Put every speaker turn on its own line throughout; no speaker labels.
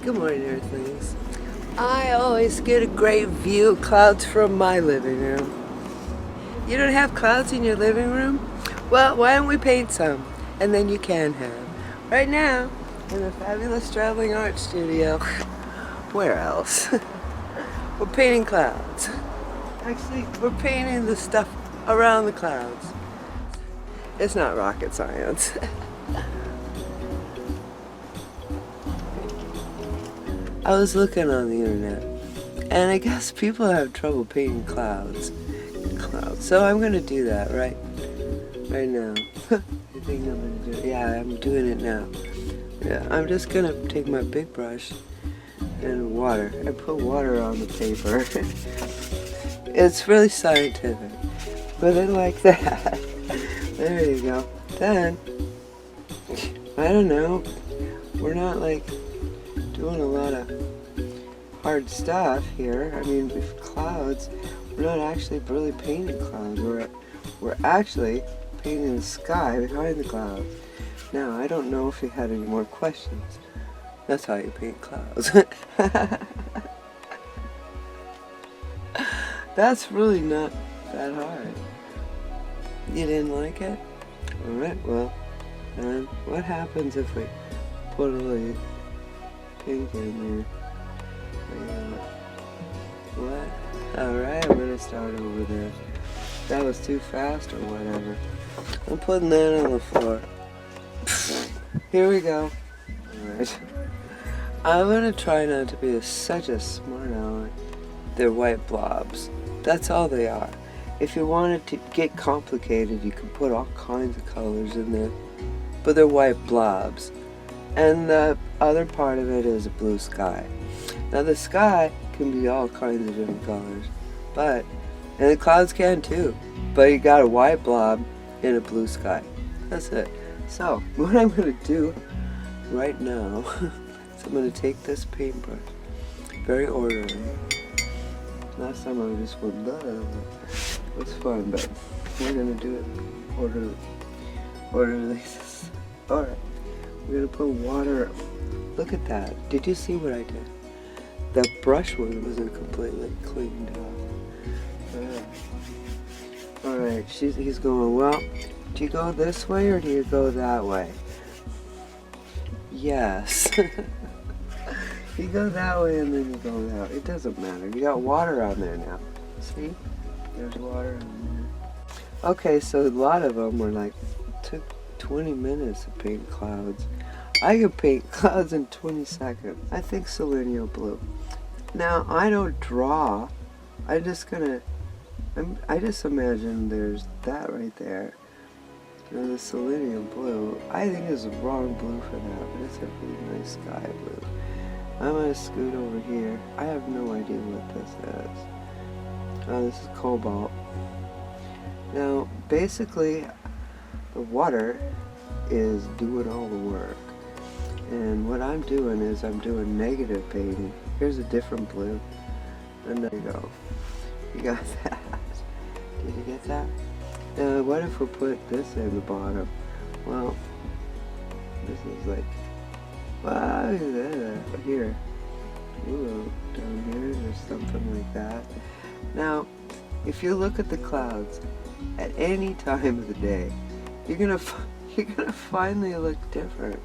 Good morning, Earthlings. I always get a great view of clouds from my living room. You don't have clouds in your living room? Well, why don't we paint some? And then you can have. Right now, in the fabulous traveling art studio. Where else? We're painting clouds. Actually, we're painting the stuff around the clouds. It's not rocket science. I was looking on the internet, and I guess people have trouble painting clouds. So I'm gonna do that right now. You think I'm gonna do it? Yeah, I'm doing it now. Yeah, I'm just gonna take my big brush and water. I put water on the paper. It's really scientific, but I like that. There you go. Then, I don't know, we're not like doing a lot of hard stuff here. I mean, with clouds, we're not actually really painting clouds. We're actually painting the sky behind the clouds. Now, I don't know if you had any more questions. That's how you paint clouds. That's really not that hard. You didn't like it? Alright, well, then what happens if we put a little pink in there? What? Alright, I'm gonna start over there. That was too fast or whatever. I'm putting that on the floor. Here we go. Alright. I'm gonna try not to be such a smart aleck. They're white blobs. That's all they are. If you wanted to get complicated, you can put all kinds of colors in there. But they're white blobs. And the other part of it is a blue sky. Now the sky can be all kinds of different colors. And the clouds can too. But you got a white blob in a blue sky. That's it. So, what I'm going to do right now is I'm going to take this paintbrush, very orderly. Last time I just went, it was fun, but we're going to do it orderly. Alright, we're going to put water. Look at that. Did you see what I did? The brush wasn't completely cleaned off. Alright, he's going, well, do you go this way or do you go that way? Yes. You go that way and then you go that way. It doesn't matter. You got water on there now. See? There's water on there. Okay, so a lot of them were like, took 20 minutes to paint clouds. I could paint clouds in 20 seconds. I think selenium blue. Now, I don't draw. I just imagine there's that right there. And the selenium blue, I think is the wrong blue for that, but it's a really nice sky blue. I'm going to scoot over here. I have no idea what this is. Oh, this is cobalt. Now, basically, the water is doing all the work. And what I'm doing is I'm doing negative painting. Here's a different blue. And there you go. You got that. Did you get that? Now, what if we put this in the bottom? Well, this is like, wow, here. Ooh, down here, there's something like that. Now, if you look at the clouds at any time of the day, you're gonna find they look different.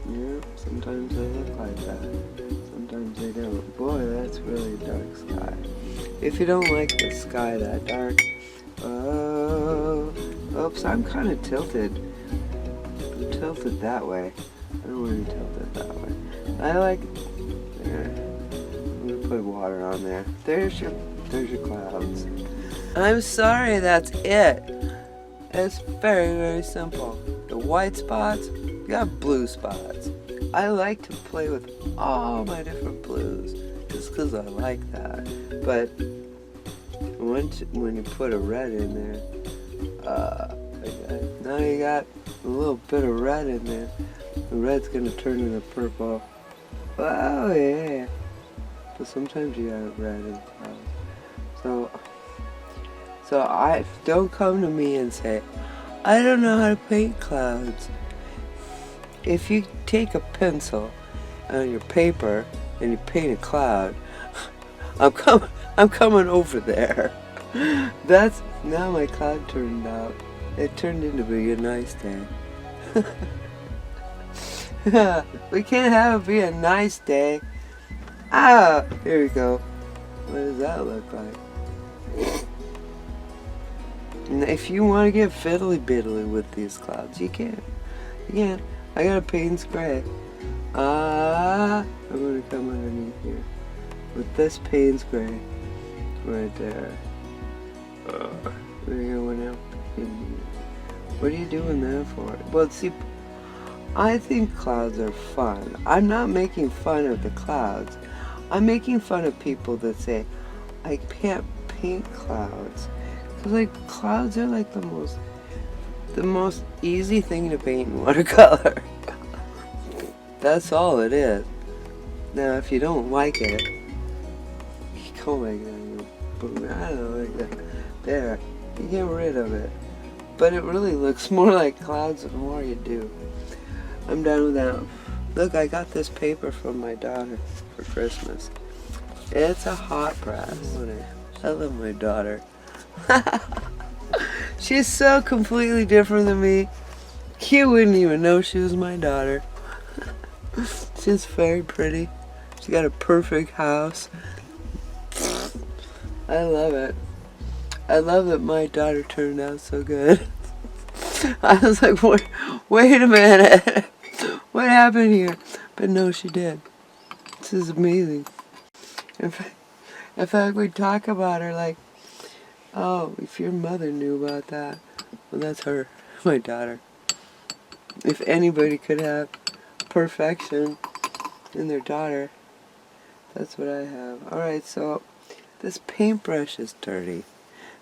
Yeah, sometimes they look like that. Sometimes they don't. Boy, that's really dark sky. If you don't like the sky that dark, oops, I'm kind of tilted. I'm tilted that way. I don't want to tilt it that way. I like, there. I'm gonna put water on there. There's your clouds. I'm sorry, that's it. It's very, very simple. The white spots, you got blue spots. I like to play with all my different blues, just because I like that. But when you put a red in there, now you got a little bit of red in there. The red's gonna turn into purple. Oh yeah. But sometimes you got red in clouds. So don't come to me and say, I don't know how to paint clouds. If you take a pencil on your paper and you paint a cloud, I'm coming over there. That's now my cloud turned out. It turned into be a nice day. We can't have it be a nice day. Ah, here we go. What does that look like? And if you want to get fiddly biddily with these clouds, you can. You can. I got a Payne's gray. I'm gonna come underneath here with this Payne's gray right there. What are you doing that for? Well, see, I think clouds are fun. I'm not making fun of the clouds. I'm making fun of people that say, I can't paint clouds. Because, like, clouds are like the most easy thing to paint in watercolor. That's all it is. Now, if you don't like it, you go like that. I don't know, like that. There. You get rid of it. But it really looks more like clouds the more you do. I'm done with that. Look, I got this paper from my daughter for Christmas. It's a hot press. I love my daughter. She's so completely different than me. You wouldn't even know she was my daughter. She's very pretty. She's got a perfect house. I love it. I love that my daughter turned out so good. I was like, wait a minute. What happened here? But no, she did. This is amazing. In fact, we talk about her like, oh, if your mother knew about that. Well, that's her, my daughter. If anybody could have perfection in their daughter, that's what I have. Alright, so this paintbrush is dirty.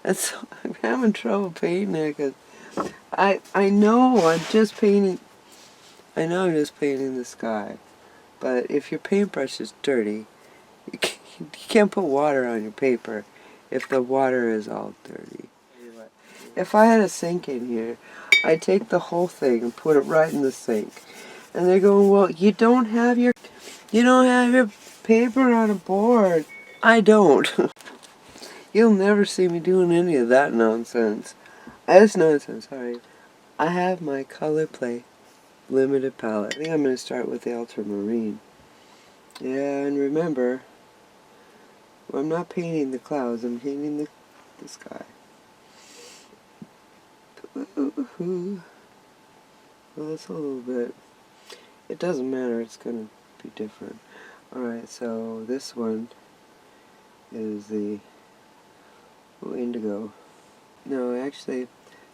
I'm having trouble painting it because I know I'm just painting the sky. But if your paintbrush is dirty, you can't put water on your paper if the water is all dirty. If I had a sink in here, I'd take the whole thing and put it right in the sink. And they're going, well, you don't have your paper on a board. I don't. You'll never see me doing any of that nonsense. That's nonsense, sorry. I have my colorplay limited palette. I think I'm going to start with the ultramarine. Yeah, and remember, I'm not painting the clouds, I'm painting the sky. Well, that's a little bit, it doesn't matter, it's going to be different. Alright, so this one is the indigo. No, actually,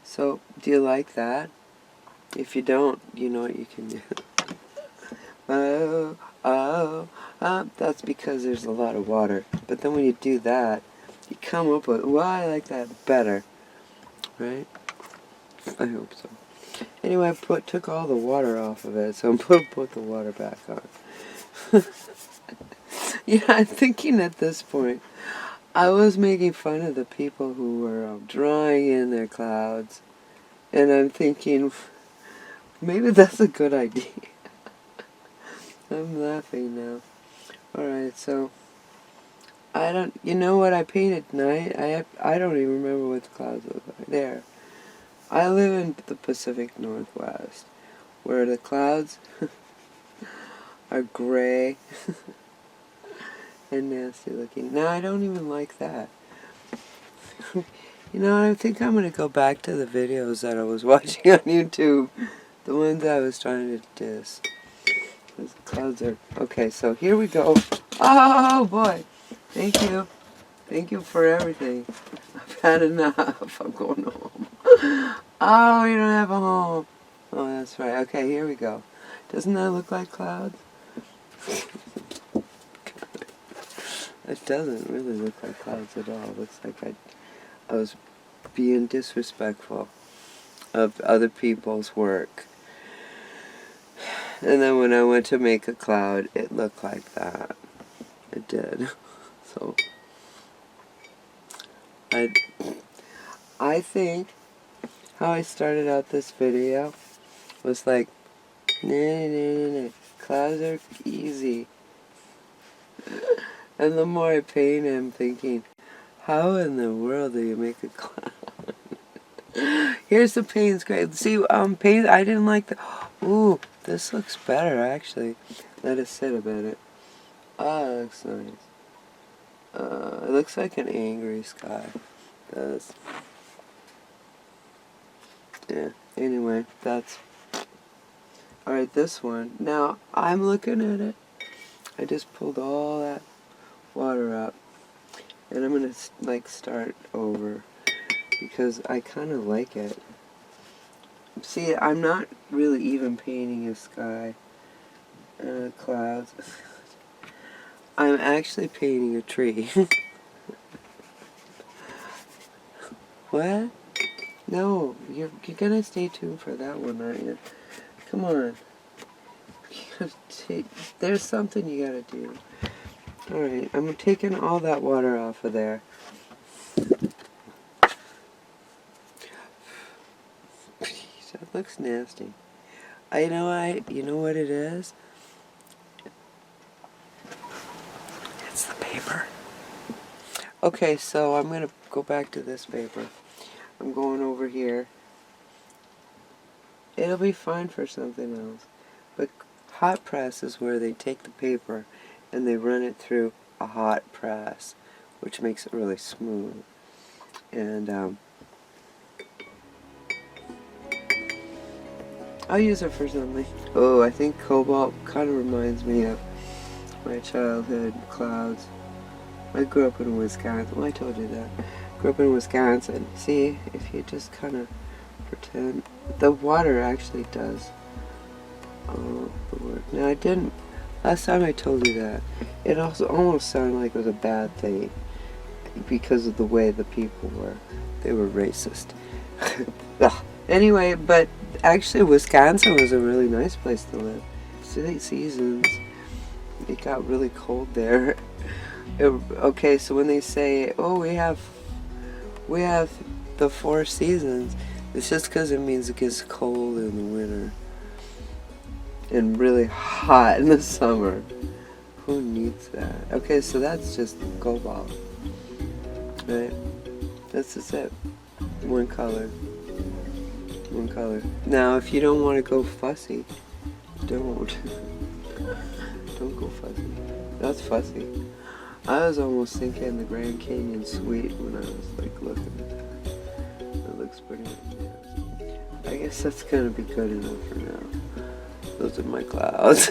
so do you like that? If you don't, you know what you can do. That's because there's a lot of water. But then when you do that, you come up with, well, I like that better. Right? I hope so. Anyway, I took all the water off of it, so I'm going to put the water back on. Yeah, I'm thinking at this point, I was making fun of the people who were drawing in their clouds. And I'm thinking, maybe that's a good idea. I'm laughing now. Alright, so you know what I painted tonight? I don't even remember what the clouds look like. There. I live in the Pacific Northwest, where the clouds are gray and nasty looking. Now I don't even like that. You know, I think I'm going to go back to the videos that I was watching on YouTube. The ones I was trying to diss. Those clouds are... Okay, so here we go. Oh, boy. Thank you. Thank you for everything. I've had enough. I'm going home. Oh, you don't have a home. Oh, that's right. Okay, here we go. Doesn't that look like clouds? It doesn't really look like clouds at all. It looks like I was being disrespectful of other people's work. And then when I went to make a cloud, it looked like that. It did. So, I think how I started out this video was like, Clouds are easy. And the more I paint, I'm thinking, how in the world do you make a cloud? Here's the paint's great. See, paint, I didn't like the... Ooh, this looks better, actually. Let it sit a minute. Ah, that looks nice. It looks like an angry sky. It does. Yeah, anyway, that's... Alright, this one. Now, I'm looking at it. I just pulled all that water up. And I'm gonna, like, start over. Because I kind of like it. See, I'm not really even painting a sky. Clouds. I'm actually painting a tree. What? No, you're gonna stay tuned for that one, aren't you? Come on. There's something you gotta do. Alright, I'm taking all that water off of there. That looks nasty. You know what it is? It's the paper. Okay, so I'm gonna go back to this paper. I'm going over here. It'll be fine for something else. But hot press is where they take the paper and they run it through a hot press, which makes it really smooth. And I'll use it for something. Oh, I think cobalt kind of reminds me of my childhood clouds. I grew up in Wisconsin. Well, I told you that. Grew up in Wisconsin. See, if you just kind of pretend, the water actually does the work. Now, I didn't. Last time I told you that, it also almost sounded like it was a bad thing because of the way the people were. They were racist. Anyway, but actually Wisconsin was a really nice place to live. 6 seasons. It got really cold there. Okay, so when they say, oh, we have the 4 seasons, it's just because it means it gets cold in the winter and really hot in the summer. Who needs that? Okay, so that's just cobalt. Right? That's just it. One color. One color. Now, if you don't want to go fussy, don't. Don't go fussy. That's fussy. I was almost thinking the Grand Canyon Suite when I was like looking at that. It looks pretty nice. I guess that's gonna be good enough for now. Those are my clouds.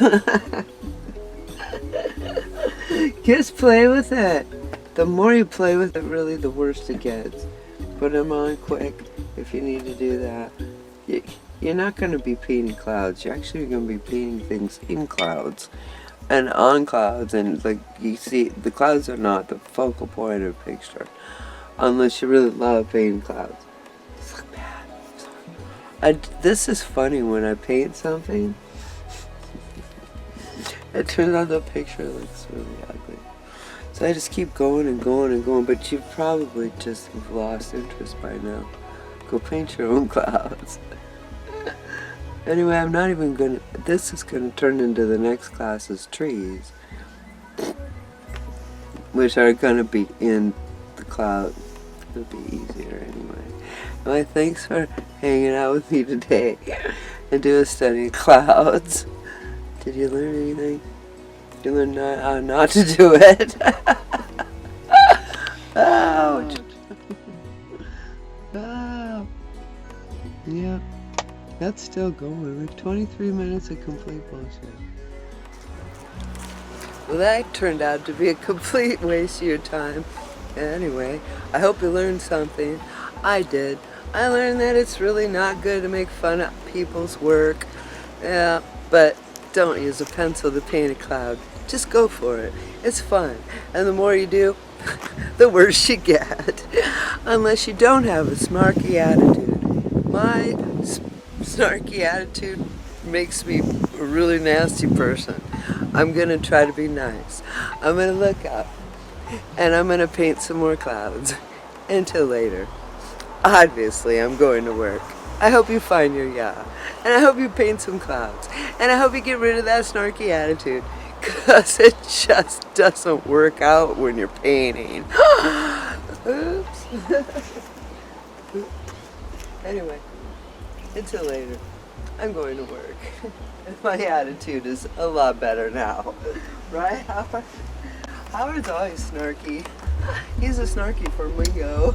Just play with it. The more you play with it, really, the worse it gets. Put them on quick if you need to do that. You're not going to be painting clouds. You're actually going to be painting things in clouds and on clouds. And like you see, the clouds are not the focal point of a picture unless you really love painting clouds. It's like bad. This is funny when I paint something. It turns out the picture looks really ugly. So I just keep going and going and going, but you probably just have lost interest by now. Go paint your own clouds. Anyway, I'm not even gonna, this is gonna turn into the next class's trees, which are gonna be in the cloud. It'll be easier anyway. Anyway, thanks for hanging out with me today and do a study of clouds. Did you learn anything? You learned how not to do it. Ouch. Oh. Yeah. That's still going. We're 23 minutes of complete bullshit. Well, that turned out to be a complete waste of your time. Anyway, I hope you learned something. I did. I learned that it's really not good to make fun of people's work. Yeah, but don't use a pencil to paint a cloud. Just go for it. It's fun. And the more you do, the worse you get. Unless you don't have a snarky attitude. My snarky attitude makes me a really nasty person. I'm going to try to be nice. I'm going to look up. And I'm going to paint some more clouds. Until later. Obviously, I'm going to work. I hope you find your yeah. And I hope you paint some clouds. And I hope you get rid of that snarky attitude. Because it just doesn't work out when you're painting. Oops. Anyway, until later. I'm going to work. And my attitude is a lot better now. Right, Howard? Howard's always snarky. He's a snarky flamingo.